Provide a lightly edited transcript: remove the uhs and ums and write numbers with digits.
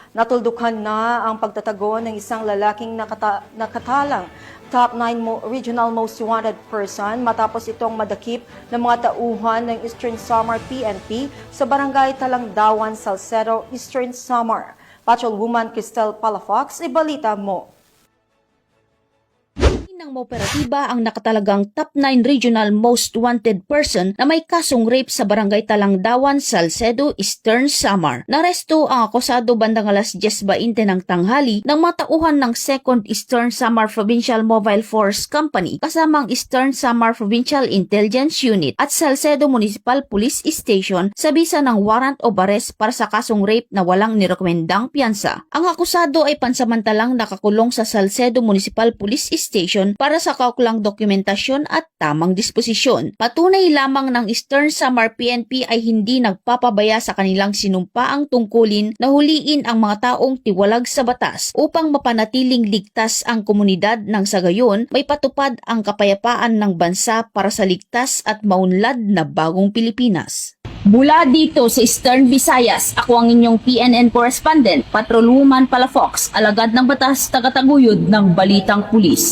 Natuldukan na ang pagtatago ng isang lalaking nakatalang top 9 regional most wanted person matapos itong madakip ng mga tauhan ng Eastern Samar PNP sa barangay Talangdawan, Salcedo, Eastern Samar. Patrolwoman Cristel Palafox, ibalita mo. Ng operatiba ang nakatalagang top 9 regional most wanted person na may kasong rape sa barangay Talangdawan, Salcedo, Eastern Samar. Naresto ang akusado bandang alas 10:20 ng tanghali ng mga tauhan ng 2nd Eastern Samar Provincial Mobile Force Company kasama ang Eastern Samar Provincial Intelligence Unit at Salcedo Municipal Police Station sa bisa ng warrant of arrest para sa kasong rape na walang nirekomendang piyansa. Ang akusado ay pansamantalang nakakulong sa Salcedo Municipal Police Station para sa kaukulang dokumentasyon at tamang disposisyon. Patunay lamang ng Eastern Samar PNP ay hindi nagpapabaya sa kanilang sinumpaang tungkulin na huliin ang mga taong tiwalag sa batas upang mapanatiling ligtas ang komunidad nang sa gayon may patupad ang kapayapaan ng bansa para sa ligtas at maunlad na bagong Pilipinas. Mula dito sa Eastern Visayas, ako ang inyong PNN correspondent, Patrolwoman Palafox, alagad ng batas, tagataguyod ng Balitang Pulis.